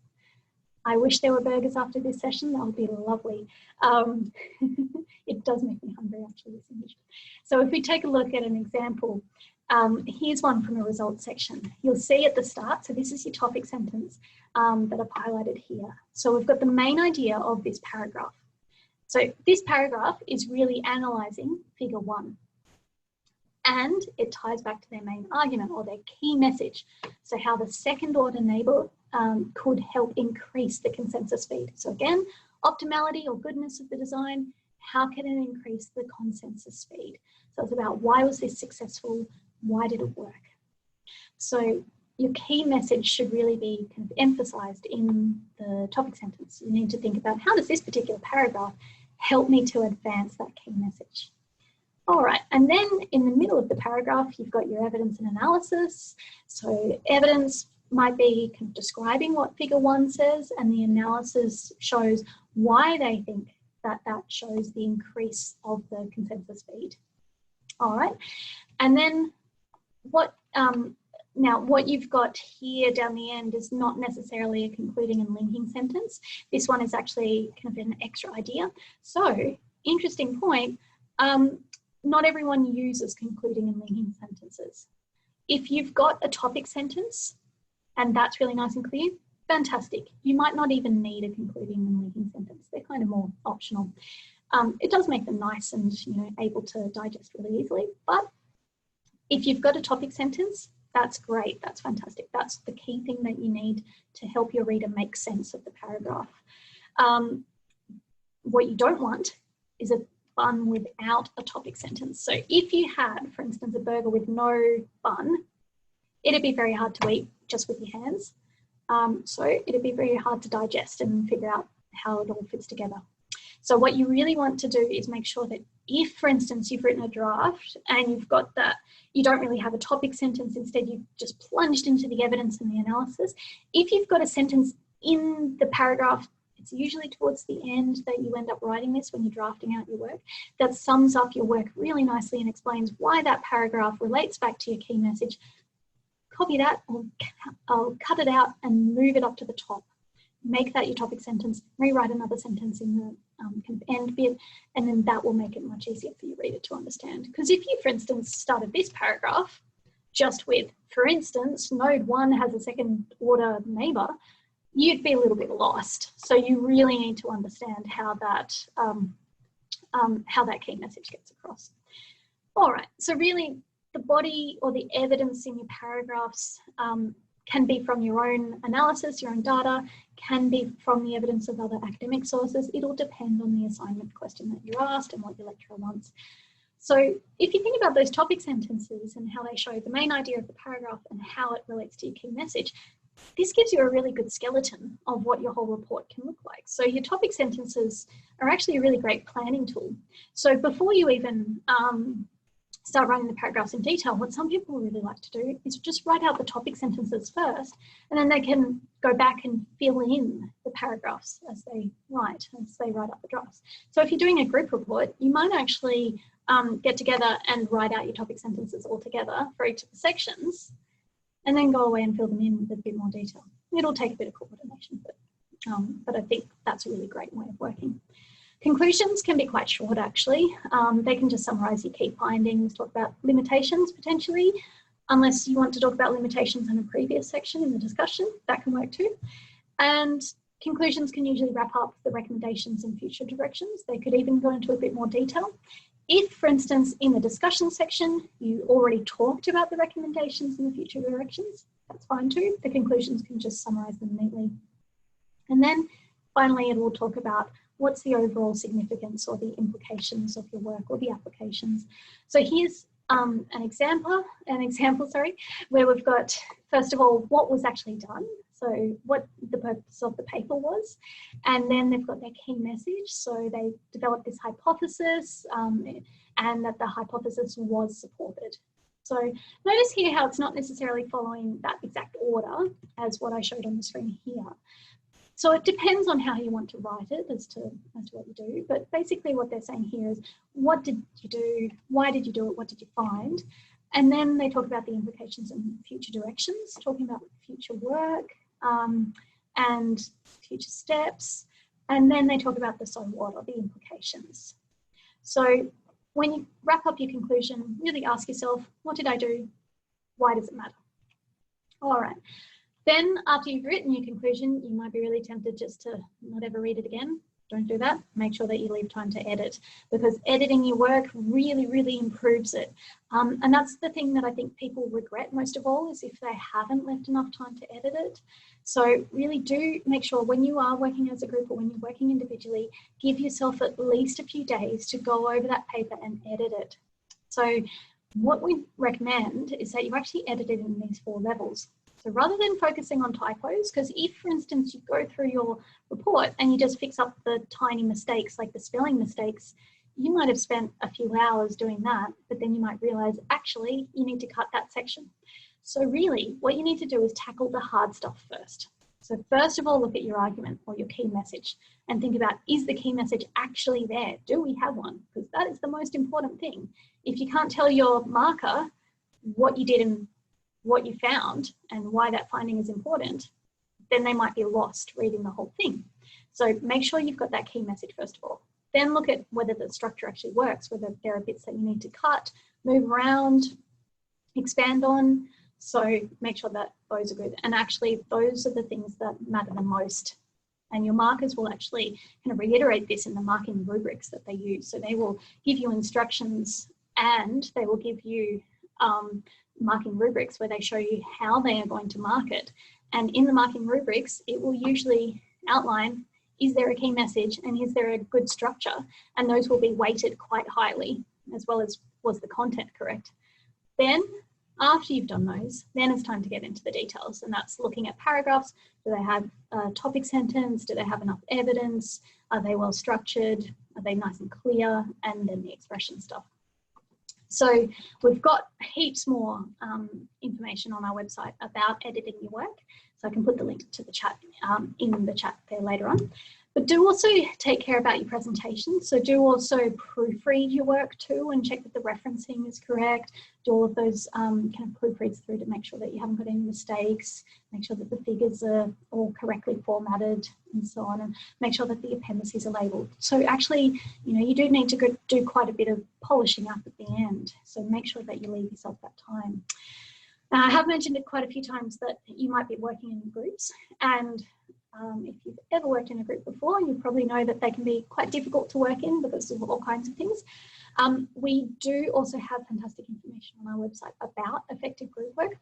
I wish there were burgers after this session. That would be lovely. It does make me hungry, actually, this image. So if we take a look at an example, here's one from a results section. You'll see at the start, so this is your topic sentence that I've highlighted here. So we've got the main idea of this paragraph. So this paragraph is really analysing figure 1. And it ties back to their main argument or their key message. So how the second order neighbour could help increase the consensus speed. So again, optimality or goodness of the design, how can it increase the consensus speed? So it's about why was this successful? Why did it work? So your key message should really be kind of emphasised in the topic sentence. You need to think about how does this particular paragraph help me to advance that key message? All right, and then in the middle of the paragraph, you've got your evidence and analysis. So evidence might be kind of describing what figure 1 says, and the analysis shows why they think that that shows the increase of the consensus speed. All right, and then what now what you've got here down the end is not necessarily a concluding and linking sentence. This one is actually kind of an extra idea. So interesting point. Not everyone uses concluding and linking sentences. If you've got a topic sentence and that's really nice and clear, fantastic. You might not even need a concluding and linking sentence. They're kind of more optional. It does make them nice and able to digest really easily. But if you've got a topic sentence, that's great. That's fantastic. That's the key thing that you need to help your reader make sense of the paragraph. What you don't want is a bun without a topic sentence. So if you had, for instance, a burger with no bun, it'd be very hard to eat just with your hands. So it'd be very hard to digest and figure out how it all fits together. So what you really want to do is make sure that if, for instance, you've written a draft and you've got that, you don't really have a topic sentence, instead you've just plunged into the evidence and the analysis. If you've got a sentence in the paragraph, it's usually towards the end that you end up writing this when you're drafting out your work, that sums up your work really nicely and explains why that paragraph relates back to your key message. Copy that, I'll cut it out and move it up to the top. Make that your topic sentence, rewrite another sentence in the kind of end bit, and then that will make it much easier for your reader to understand. Because if you, for instance, started this paragraph just with, for instance, node 1 has a second order neighbour, you'd be a little bit lost. So you really need to understand how that key message gets across. All right, so really the body or the evidence in your paragraphs can be from your own analysis, your own data, can be from the evidence of other academic sources. It'll depend on the assignment question that you're asked and what your lecturer wants. So if you think about those topic sentences and how they show the main idea of the paragraph and how it relates to your key message, this gives you a really good skeleton of what your whole report can look like. So your topic sentences are actually a really great planning tool. So before you even start writing the paragraphs in detail, what some people really like to do is just write out the topic sentences first, and then they can go back and fill in the paragraphs as they write up the drafts. So if you're doing a group report, you might actually get together and write out your topic sentences all together for each of the sections, and then go away and fill them in with a bit more detail. It'll take a bit of coordination, but I think that's a really great way of working. Conclusions can be quite short, actually. They can just summarise your key findings, talk about limitations potentially, unless you want to talk about limitations in a previous section in the discussion, that can work too. And conclusions can usually wrap up the recommendations and future directions. They could even go into a bit more detail. If, for instance, in the discussion section, you already talked about the recommendations and the future directions, that's fine too. The conclusions can just summarise them neatly. And then finally, it will talk about what's the overall significance or the implications of your work or the applications. So here's an example, where we've got, first of all, what was actually done. so what the purpose of the paper was, and then they've got their key message. So they developed this hypothesis, and that the hypothesis was supported. So notice here how it's not necessarily following that exact order as what I showed on the screen here. So it depends on how you want to write it as to what you do. But basically what they're saying here is, what did you do? Why did you do it? What did you find? And then they talk about the implications and future directions, talking about future work and future steps. And then they talk about the so what, or the implications. So when you wrap up your conclusion, really ask yourself, what did I do? Why does it matter? All right. Then after you've written your conclusion, you might be really tempted just to not ever read it again. Don't do that. Make sure that you leave time to edit, because editing your work really, really improves it. And that's the thing that I think people regret most of all, is if they haven't left enough time to edit it. So really do make sure when you are working as a group or when you're working individually, give yourself at least a few days to go over that paper and edit it. So what we recommend is that you actually edit it in these 4 levels. So rather than focusing on typos, because if, for instance, you go through your report and you just fix up the tiny mistakes, like the spelling mistakes, you might have spent a few hours doing that, but then you might realize, actually, you need to cut that section. So really, what you need to do is tackle the hard stuff first. So first of all, look at your argument or your key message and think about, is the key message actually there? Do we have one? Because that is the most important thing. If you can't tell your marker what you did and what you found and why that finding is important, then they might be lost reading the whole thing. So make sure you've got that key message first of all. Then look at whether the structure actually works, whether there are bits that you need to cut, move around, expand on. So make sure that those are good. And actually, those are the things that matter the most. And your markers will actually kind of reiterate this in the marking rubrics that they use. So they will give you instructions and they will give you marking rubrics where they show you how they are going to mark it. And in the marking rubrics, it will usually outline, is there a key message and is there a good structure? And those will be weighted quite highly, as well as was the content correct. Then after you've done those, then it's time to get into the details, and that's looking at paragraphs. Do they have a topic sentence? Do they have enough evidence? Are they well structured? Are they nice and clear? And then the expression stuff. So we've got heaps more information on our website about editing your work. So I can put the link to the chat in the chat there later on. But do also take care about your presentation. So do also proofread your work too and check that the referencing is correct. Do all of those kind of proofreads through to make sure that you haven't got any mistakes, make sure that the figures are all correctly formatted and so on, and make sure that the appendices are labelled. So actually, you know, you do need to do quite a bit of polishing up at the end. So make sure that you leave yourself that time. Now, I have mentioned it quite a few times that you might be working in groups, and if you've ever worked in a group before, you probably know that they can be quite difficult to work in because of all kinds of things. We do also have fantastic information on our website about effective group work.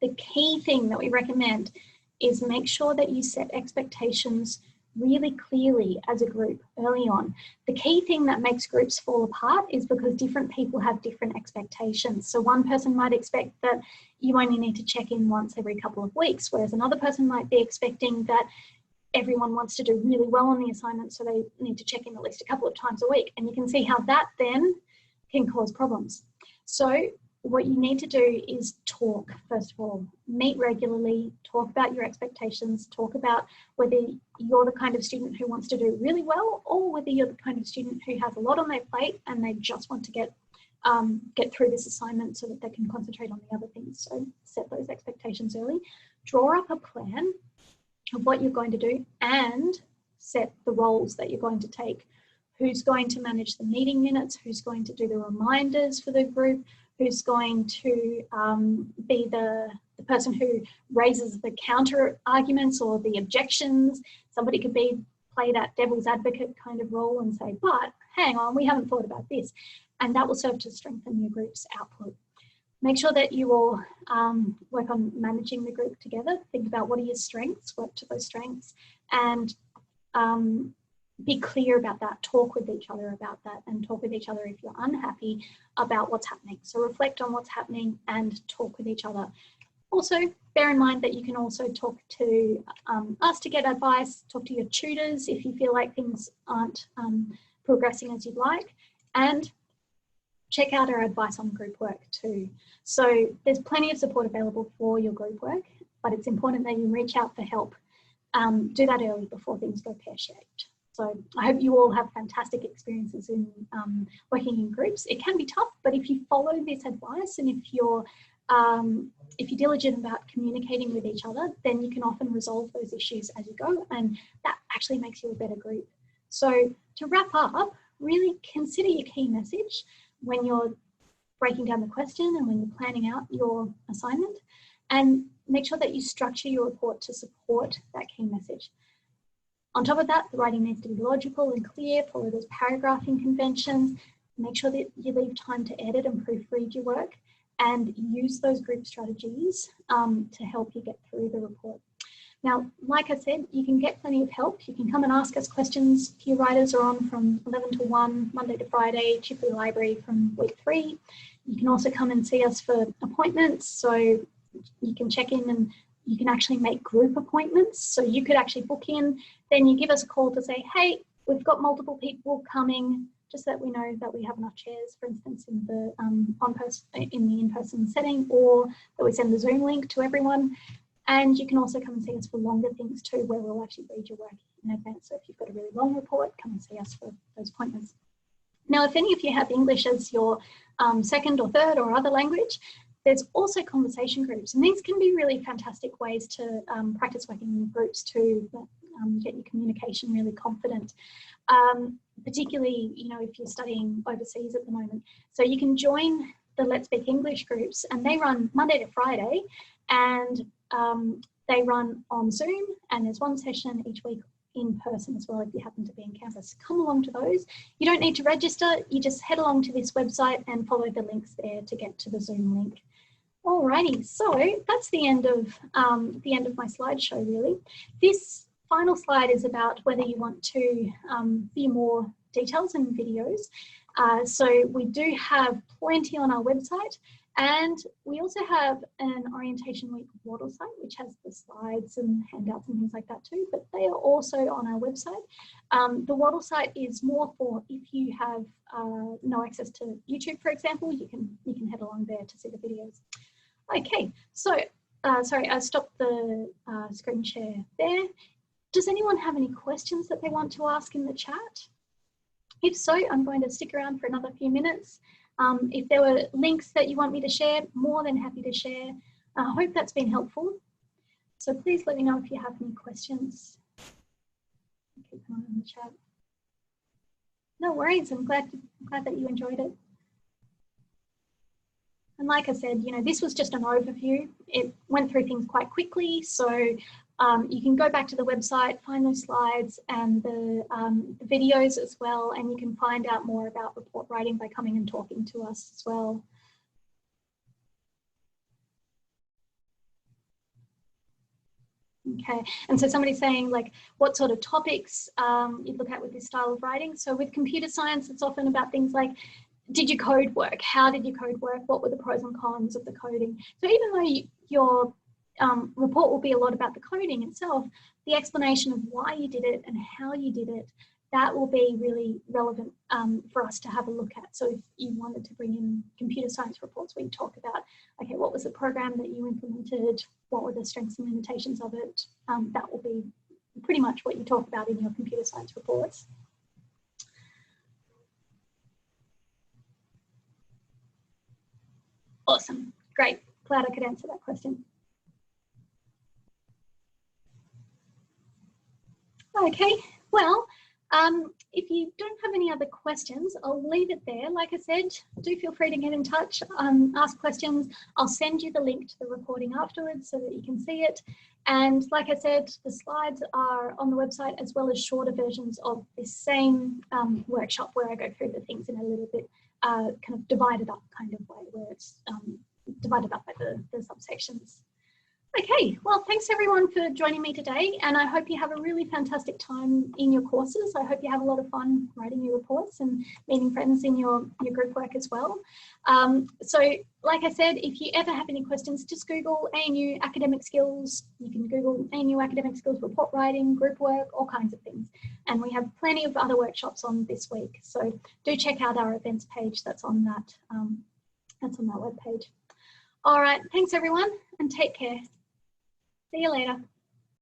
The key thing that we recommend is make sure that you set expectations really clearly as a group early on. The key thing that makes groups fall apart is because different people have different expectations. So one person might expect that you only need to check in once every couple of weeks, whereas another person might be expecting that everyone wants to do really well on the assignment, so they need to check in at least a couple of times a week. And you can see how that then can cause problems. So what you need to do is talk, first of all, meet regularly, talk about your expectations, talk about whether you're the kind of student who wants to do really well or whether you're the kind of student who has a lot on their plate and they just want to get through this assignment so that they can concentrate on the other things. So set those expectations early, draw up a plan of what you're going to do and set the roles that you're going to take. Who's going to manage the meeting minutes, who's going to do the reminders for the group, who's going to be the person who raises the counter arguments or the objections. Somebody could play that devil's advocate kind of role and say, but hang on, we haven't thought about this. And that will serve to strengthen your group's output. Make sure that you all work on managing the group together. Think about what are your strengths, work to those strengths, and be clear about that, talk with each other about that, and talk with each other if you're unhappy about what's happening. So reflect on what's happening and talk with each other. Also, bear in mind that you can also talk to us to get advice, talk to your tutors if you feel like things aren't progressing as you'd like, and check out our advice on group work too. So there's plenty of support available for your group work, but it's important that you reach out for help. Do that early before things go pear-shaped. So I hope you all have fantastic experiences in working in groups. It can be tough, but if you follow this advice and if you're diligent about communicating with each other, then you can often resolve those issues as you go, and that actually makes you a better group. So to wrap up, really consider your key message when you're breaking down the question and when you're planning out your assignment, and make sure that you structure your report to support that key message. On top of that, the writing needs to be logical and clear, follow those paragraphing conventions, make sure that you leave time to edit and proofread your work, and use those group strategies to help you get through the report. Now, like I said, you can get plenty of help. You can come and ask us questions. Peer writers are on from 11 to 1, Monday to Friday, Chipley Library from week 3. You can also come and see us for appointments. So you can check in and you can actually make group appointments. So you could actually book in, then you give us a call to say, hey, we've got multiple people coming, just so that we know that we have enough chairs, for instance, in the in-person setting, or that we send the Zoom link to everyone. And you can also come and see us for longer things too, where we'll actually read your work in advance. So if you've got a really long report, come and see us for those appointments. Now, if any of you have English as your second or third or other language, there's also conversation groups, and these can be really fantastic ways to practice working in groups to get your communication really confident, particularly, you know, if you're studying overseas at the moment. So you can join the Let's Speak English groups, and they run Monday to Friday, and they run on Zoom, and there's one session each week in person as well if you happen to be in campus. Come along to those. You don't need to register, you just head along to this website and follow the links there to get to the Zoom link. Alrighty, so that's the end of my slideshow really. This final slide is about whether you want to view more details and videos. So we do have plenty on our website, and we also have an Orientation Week Waddle site, which has the slides and handouts and things like that too, but they are also on our website. The Waddle site is more for if you have no access to YouTube, for example, you can head along there to see the videos. Okay, so sorry, I stopped the screen share there. Does anyone have any questions that they want to ask in the chat? If so, I'm going to stick around for another few minutes. If there were links that you want me to share, more than happy to share. I hope that's been helpful. So please let me know if you have any questions. Keep them on in the chat. No worries, I'm glad that you enjoyed it. And like I said, you know, this was just an overview. It went through things quite quickly, so you can go back to the website, find those slides and the videos as well, and you can find out more about report writing by coming and talking to us as well. Okay, and so somebody's saying like what sort of topics you'd look at with this style of writing. So with computer science, it's often about things like, did your code work? How did your code work? What were the pros and cons of the coding? So even though your report will be a lot about the coding itself, the explanation of why you did it and how you did it, that will be really relevant for us to have a look at. So if you wanted to bring in computer science reports, we talk about, okay, what was the program that you implemented? What were the strengths and limitations of it? That will be pretty much what you talk about in your computer science reports. Awesome, great. Glad I could answer that question. Okay, well, if you don't have any other questions, I'll leave it there. Like I said, do feel free to get in touch, ask questions. I'll send you the link to the recording afterwards so that you can see it. And like I said, the slides are on the website, as well as shorter versions of this same workshop where I go through the things in a little bit kind of divided up kind of way, where it's divided up by the subsections. Okay, well, thanks everyone for joining me today, and I hope you have a really fantastic time in your courses. I hope you have a lot of fun writing your reports and meeting friends in your group work as well. So like I said, if you ever have any questions, just Google ANU academic skills. You can Google ANU academic skills, report writing, group work, all kinds of things. And we have plenty of other workshops on this week. So do check out our events page that's on that webpage. All right, thanks everyone, and take care. See you later.